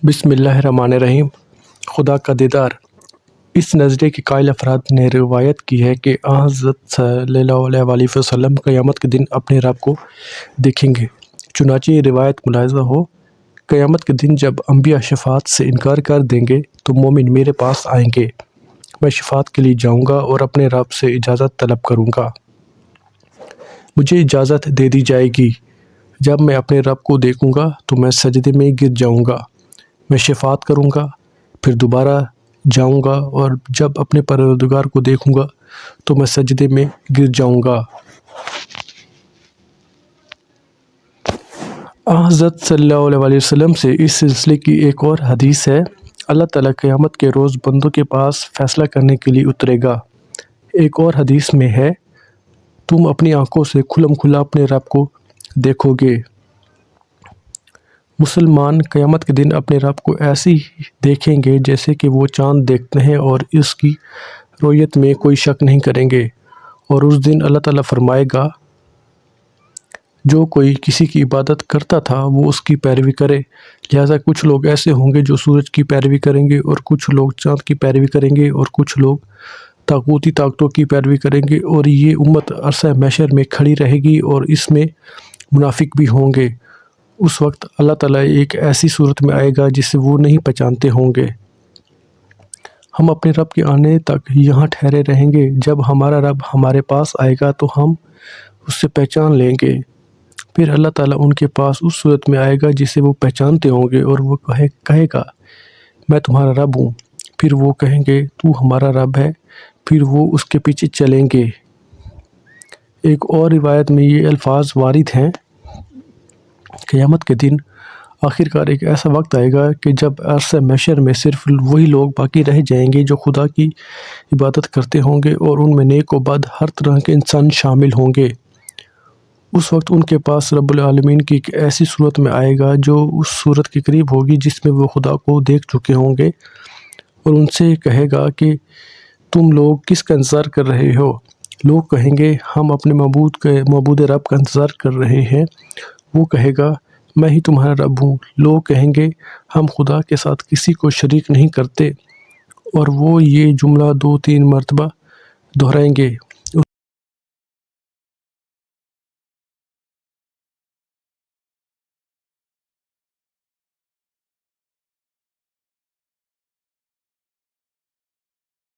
بسم اللہ الرحمن الرحیم۔ خدا کا دیدار۔ اس نظریے کے قائل افراد نے روایت کی ہے کہ حضرت صلی اللہ علیہ وسلم قیامت کے دن اپنے رب کو دیکھیں گے۔ چنانچہ یہ روایت ملاحظہ ہو، قیامت کے دن جب انبیاء شفاعت سے انکار کر دیں گے تو مومن میرے پاس آئیں گے، میں شفاعت کے لیے جاؤں گا اور اپنے رب سے اجازت طلب کروں گا۔ مجھے اجازت دے دی جائے گی۔ جب میں اپنے رب کو دیکھوں گا تو میں سجدے میں گر جاؤں گا، میں شفاعت کروں گا، پھر دوبارہ جاؤں گا اور جب اپنے پروردگار کو دیکھوں گا تو میں سجدے میں گر جاؤں گا۔ حضرت صلی اللہ علیہ وسلم سے اس سلسلے کی ایک اور حدیث ہے، اللہ تعالیٰ قیامت کے روز بندوں کے پاس فیصلہ کرنے کے لیے اترے گا۔ ایک اور حدیث میں ہے، تم اپنی آنکھوں سے کھلم کھلا اپنے رب کو دیکھو گے۔ مسلمان قیامت کے دن اپنے رب کو ایسے ہی دیکھیں گے جیسے کہ وہ چاند دیکھتے ہیں اور اس کی رؤیت میں کوئی شک نہیں کریں گے۔ اور اس دن اللہ تعالیٰ فرمائے گا، جو کوئی کسی کی عبادت کرتا تھا وہ اس کی پیروی کرے۔ لہٰذا کچھ لوگ ایسے ہوں گے جو سورج کی پیروی کریں گے اور کچھ لوگ چاند کی پیروی کریں گے اور کچھ لوگ طاغوتی طاقتوں کی پیروی کریں گے، اور یہ امت عرصہ محشر میں کھڑی رہے گی اور اس میں منافق بھی ہوں گے۔ اس وقت اللہ تعالیٰ ایک ایسی صورت میں آئے گا جسے وہ نہیں پہچانتے ہوں گے۔ ہم اپنے رب کے آنے تک یہاں ٹھہرے رہیں گے۔ جب ہمارا رب ہمارے پاس آئے گا تو ہم اس سے پہچان لیں گے۔ پھر اللہ تعالیٰ ان کے پاس اس صورت میں آئے گا جسے وہ پہچانتے ہوں گے اور وہ کہے گا، میں تمہارا رب ہوں۔ پھر وہ کہیں گے، تو ہمارا رب ہے۔ پھر وہ اس کے پیچھے چلیں گے۔ ایک اور روایت میں یہ الفاظ وارد ہیں، قیامت کے دن آخرکار ایک ایسا وقت آئے گا کہ جب عرصہ محشر میں صرف وہی لوگ باقی رہ جائیں گے جو خدا کی عبادت کرتے ہوں گے، اور ان میں نیک و بد ہر طرح کے انسان شامل ہوں گے۔ اس وقت ان کے پاس رب العالمین کی ایک ایسی صورت میں آئے گا جو اس صورت کے قریب ہوگی جس میں وہ خدا کو دیکھ چکے ہوں گے، اور ان سے کہے گا کہ تم لوگ کس کا انتظار کر رہے ہو؟ لوگ کہیں گے، ہم اپنے معبود رب کا انتظار کر رہے ہیں۔ وہ کہے گا، میں ہی تمہارا رب ہوں۔ لوگ کہیں گے، ہم خدا کے ساتھ کسی کو شریک نہیں کرتے، اور وہ یہ جملہ 2-3 مرتبہ دہرائیں گے۔